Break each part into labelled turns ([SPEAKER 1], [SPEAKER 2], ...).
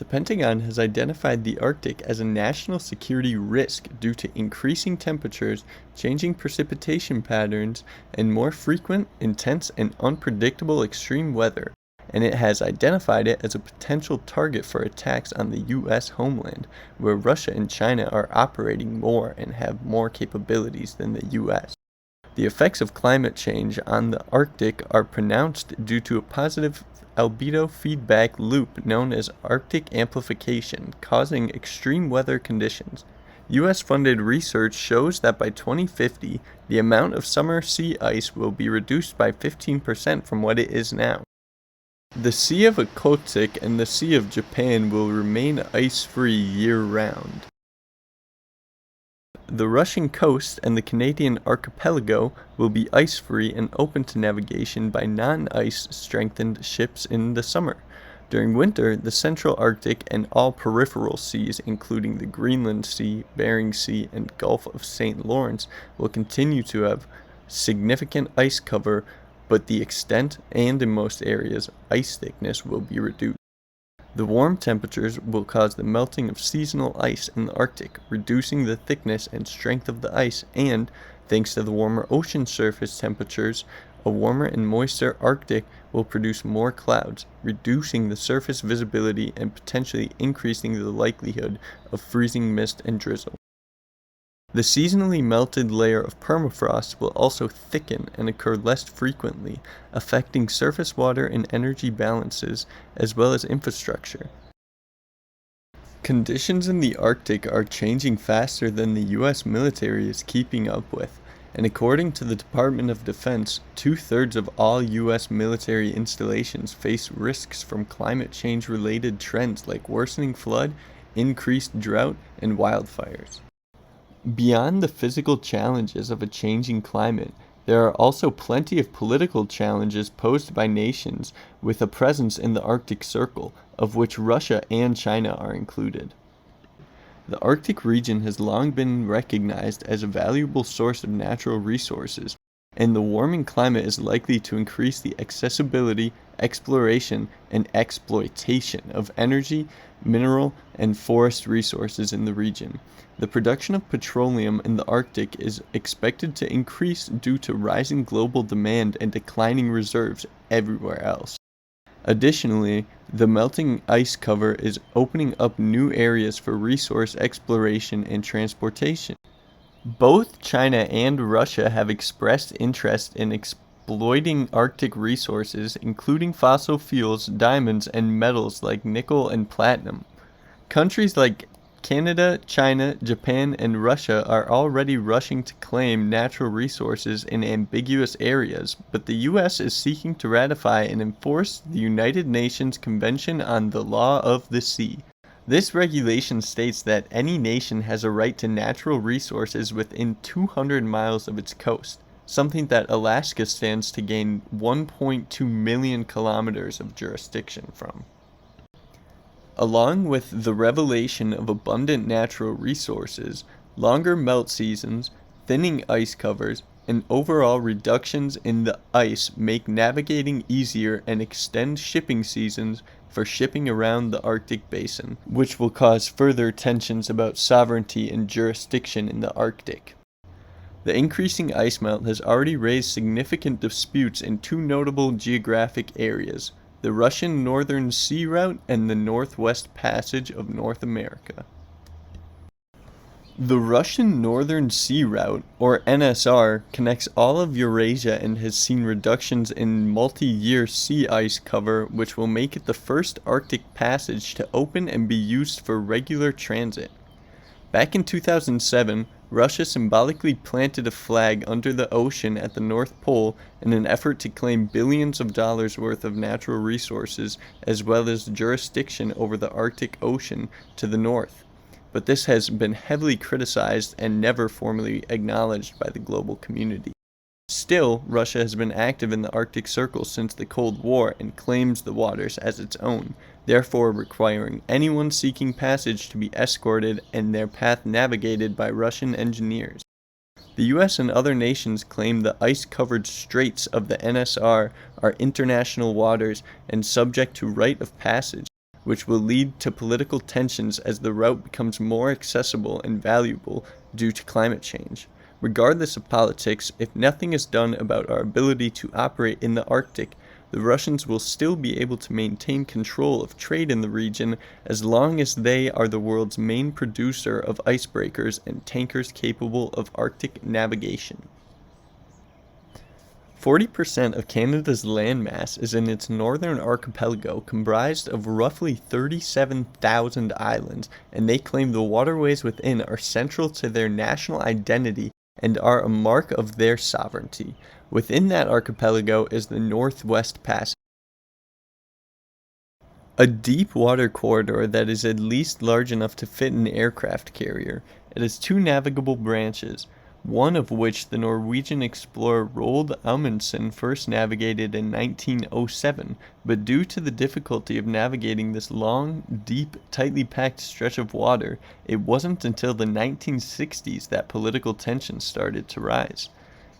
[SPEAKER 1] The Pentagon has identified the Arctic as a national security risk due to increasing temperatures, changing precipitation patterns, and more frequent, intense, and unpredictable extreme weather, and it has identified it as a potential target for attacks on the U.S. homeland, where Russia and China are operating more and have more capabilities than the U.S. The effects of climate change on the Arctic are pronounced due to a positive albedo feedback loop known as Arctic amplification, causing extreme weather conditions. U.S.-funded research shows that by 2050, the amount of summer sea ice will be reduced by 15% from what it is now. The Sea of Okhotsk and the Sea of Japan will remain ice-free year-round. The Russian coast and the Canadian archipelago will be ice-free and open to navigation by non-ice strengthened ships in the summer. During winter, the Central Arctic and all peripheral seas, including the Greenland Sea, Bering Sea, and Gulf of St. Lawrence, will continue to have significant ice cover, but the extent and, in most areas, ice thickness will be reduced. The warm temperatures will cause the melting of seasonal ice in the Arctic, reducing the thickness and strength of the ice, and, thanks to the warmer ocean surface temperatures, a warmer and moister Arctic will produce more clouds, reducing the surface visibility and potentially increasing the likelihood of freezing mist and drizzle. The seasonally melted layer of permafrost will also thicken and occur less frequently, affecting surface water and energy balances, as well as infrastructure. Conditions in the Arctic are changing faster than the U.S. military is keeping up with, and according to the Department of Defense, 2/3 of all U.S. military installations face risks from climate change-related trends like worsening flood, increased drought, and wildfires. Beyond the physical challenges of a changing climate, there are also plenty of political challenges posed by nations with a presence in the Arctic Circle, of which Russia and China are included. The Arctic region has long been recognized as a valuable source of natural resources, and the warming climate is likely to increase the accessibility, exploration, and exploitation of energy, mineral, and forest resources in the region. The production of petroleum in the Arctic is expected to increase due to rising global demand and declining reserves everywhere else. Additionally, the melting ice cover is opening up new areas for resource exploration and transportation. Both China and Russia have expressed interest in exploiting Arctic resources, including fossil fuels, diamonds, and metals like nickel and platinum. Countries like Canada, China, Japan, and Russia are already rushing to claim natural resources in ambiguous areas, but the U.S. is seeking to ratify and enforce the United Nations Convention on the Law of the Sea. This regulation states that any nation has a right to natural resources within 200 miles of its coast, something that Alaska stands to gain 1.2 million kilometers of jurisdiction from. Along with the revelation of abundant natural resources, longer melt seasons, thinning ice covers, and overall reductions in the ice make navigating easier and extend shipping seasons for shipping around the Arctic basin, which will cause further tensions about sovereignty and jurisdiction in the Arctic. The increasing ice melt has already raised significant disputes in two notable geographic areas: the Russian Northern Sea Route and the Northwest Passage of North America. The Russian Northern Sea Route, or NSR, connects all of Eurasia and has seen reductions in multi-year sea ice cover, which will make it the first Arctic passage to open and be used for regular transit. Back in 2007, Russia symbolically planted a flag under the ocean at the North Pole in an effort to claim billions of dollars worth of natural resources as well as jurisdiction over the Arctic Ocean to the north. But this has been heavily criticized and never formally acknowledged by the global community. Still, Russia has been active in the Arctic Circle since the Cold War and claims the waters as its own, therefore requiring anyone seeking passage to be escorted and their path navigated by Russian engineers. The U.S. and other nations claim the ice-covered straits of the NSR are international waters and subject to right of passage, which will lead to political tensions as the route becomes more accessible and valuable due to climate change. Regardless of politics, if nothing is done about our ability to operate in the Arctic, the Russians will still be able to maintain control of trade in the region as long as they are the world's main producer of icebreakers and tankers capable of Arctic navigation. 40% of Canada's landmass is in its northern archipelago, comprised of roughly 37,000 islands, and they claim the waterways within are central to their national identity and are a mark of their sovereignty. Within that archipelago is the Northwest Passage, a deep water corridor that is at least large enough to fit an aircraft carrier. It has two navigable branches, one of which the Norwegian explorer Roald Amundsen first navigated in 1907, but due to the difficulty of navigating this long, deep, tightly packed stretch of water, it wasn't until the 1960s that political tensions started to rise.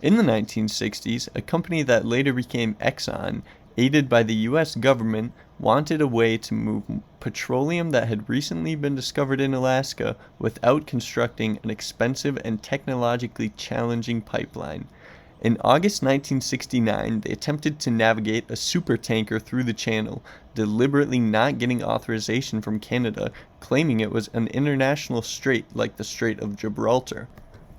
[SPEAKER 1] In the 1960s, a company that later became Exxon, aided by the US government, wanted a way to move petroleum that had recently been discovered in Alaska without constructing an expensive and technologically challenging pipeline. In August 1969, they attempted to navigate a supertanker through the channel, deliberately not getting authorization from Canada, claiming it was an international strait like the Strait of Gibraltar.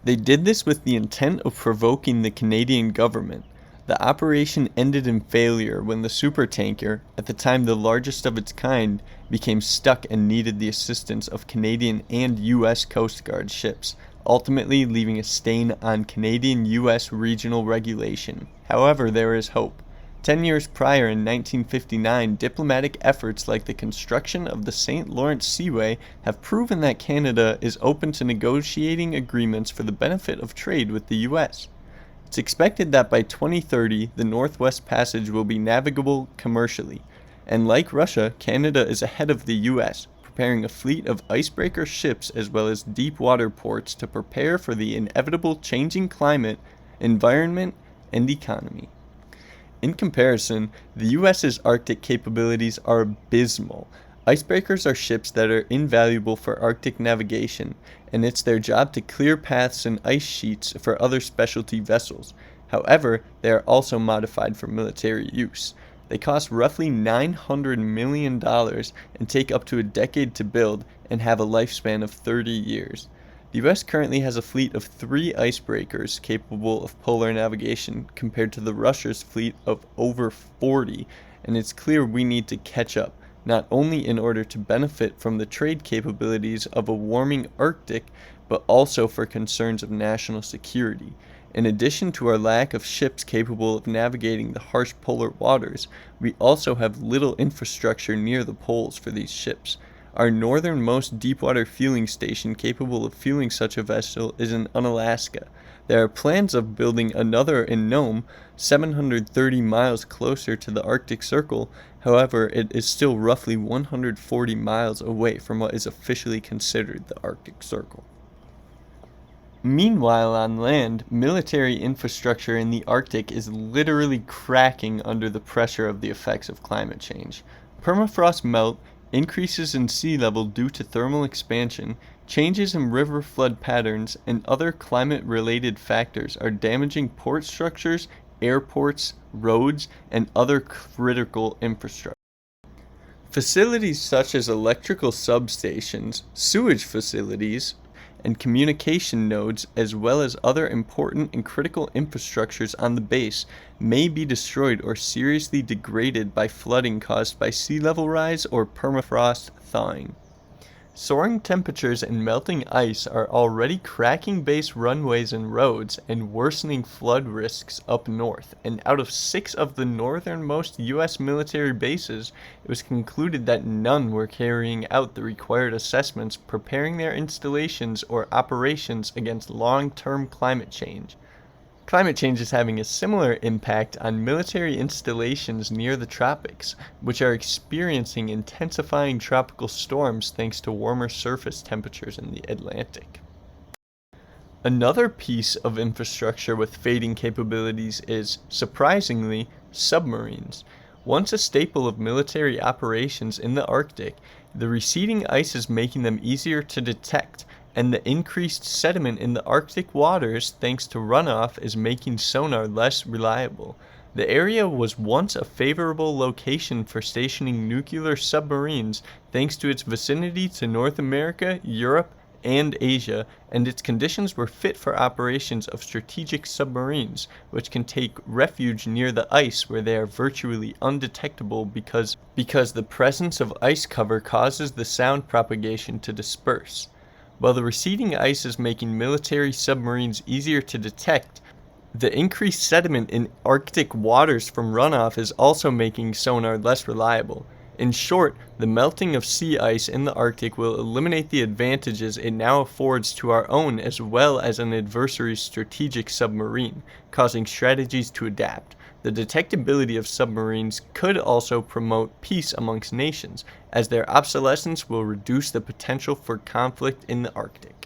[SPEAKER 1] They did this with the intent of provoking the Canadian government. The operation ended in failure when the supertanker, at the time the largest of its kind, became stuck and needed the assistance of Canadian and U.S. Coast Guard ships, ultimately leaving a stain on Canadian-U.S. regional regulation. However, there is hope. 10 years prior, in 1959, diplomatic efforts like the construction of the St. Lawrence Seaway have proven that Canada is open to negotiating agreements for the benefit of trade with the U.S. It's expected that by 2030, the Northwest Passage will be navigable commercially, and like Russia, Canada is ahead of the U.S., preparing a fleet of icebreaker ships as well as deep water ports to prepare for the inevitable changing climate, environment, and economy. In comparison, the U.S.'s Arctic capabilities are abysmal. Icebreakers are ships that are invaluable for Arctic navigation, and it's their job to clear paths and ice sheets for other specialty vessels. However, they are also modified for military use. They cost roughly $900 million and take up to a decade to build and have a lifespan of 30 years. The U.S. currently has a fleet of 3 icebreakers capable of polar navigation compared to the Russia's fleet of over 40, and it's clear we need to catch up, not only in order to benefit from the trade capabilities of a warming Arctic, but also for concerns of national security. In addition to our lack of ships capable of navigating the harsh polar waters, we also have little infrastructure near the poles for these ships. Our northernmost deepwater fueling station capable of fueling such a vessel is in Unalaska. There are plans of building another in Nome, 730 miles closer to the Arctic Circle. However, it is still roughly 140 miles away from what is officially considered the Arctic Circle. Meanwhile, on land, military infrastructure in the Arctic is literally cracking under the pressure of the effects of climate change. Permafrost melt, increases in sea level due to thermal expansion, changes in river flood patterns, and other climate-related factors are damaging port structures, airports, roads, and other critical infrastructure. Facilities such as electrical substations, sewage facilities, and communication nodes, as well as other important and critical infrastructures on the base, may be destroyed or seriously degraded by flooding caused by sea level rise or permafrost thawing. Soaring temperatures and melting ice are already cracking base runways and roads and worsening flood risks up north, and out of 6 of the northernmost U.S. military bases, it was concluded that none were carrying out the required assessments preparing their installations or operations against long-term climate change. Climate change is having a similar impact on military installations near the tropics, which are experiencing intensifying tropical storms thanks to warmer surface temperatures in the Atlantic. Another piece of infrastructure with fading capabilities is, surprisingly, submarines. Once a staple of military operations in the Arctic, the receding ice is making them easier to detect, and the increased sediment in the Arctic waters thanks to runoff is making sonar less reliable. The area was once a favorable location for stationing nuclear submarines thanks to its vicinity to North America, Europe, and Asia, and its conditions were fit for operations of strategic submarines, which can take refuge near the ice where they are virtually undetectable because the presence of ice cover causes the sound propagation to disperse. While the receding ice is making military submarines easier to detect, the increased sediment in Arctic waters from runoff is also making sonar less reliable. In short, the melting of sea ice in the Arctic will eliminate the advantages it now affords to our own as well as an adversary's strategic submarine, causing strategies to adapt. The detectability of submarines could also promote peace amongst nations, as their obsolescence will reduce the potential for conflict in the Arctic.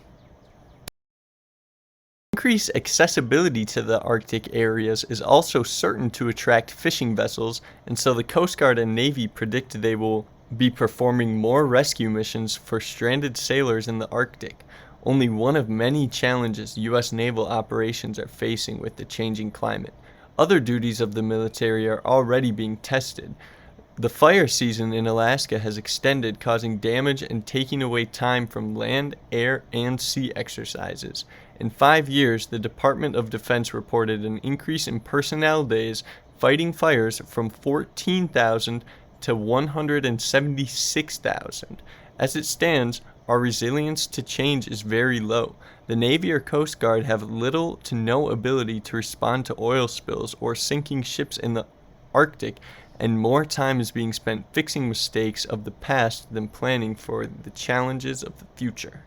[SPEAKER 1] Increased accessibility to the Arctic areas is also certain to attract fishing vessels, and so the Coast Guard and Navy predict they will be performing more rescue missions for stranded sailors in the Arctic, only one of many challenges U.S. naval operations are facing with the changing climate. Other duties of the military are already being tested. The fire season in Alaska has extended, causing damage and taking away time from land, air, and sea exercises. In 5 years, the Department of Defense reported an increase in personnel days fighting fires from 14,000 to 176,000. As it stands, our resilience to change is very low. The Navy or Coast Guard have little to no ability to respond to oil spills or sinking ships in the Arctic, and more time is being spent fixing mistakes of the past than planning for the challenges of the future.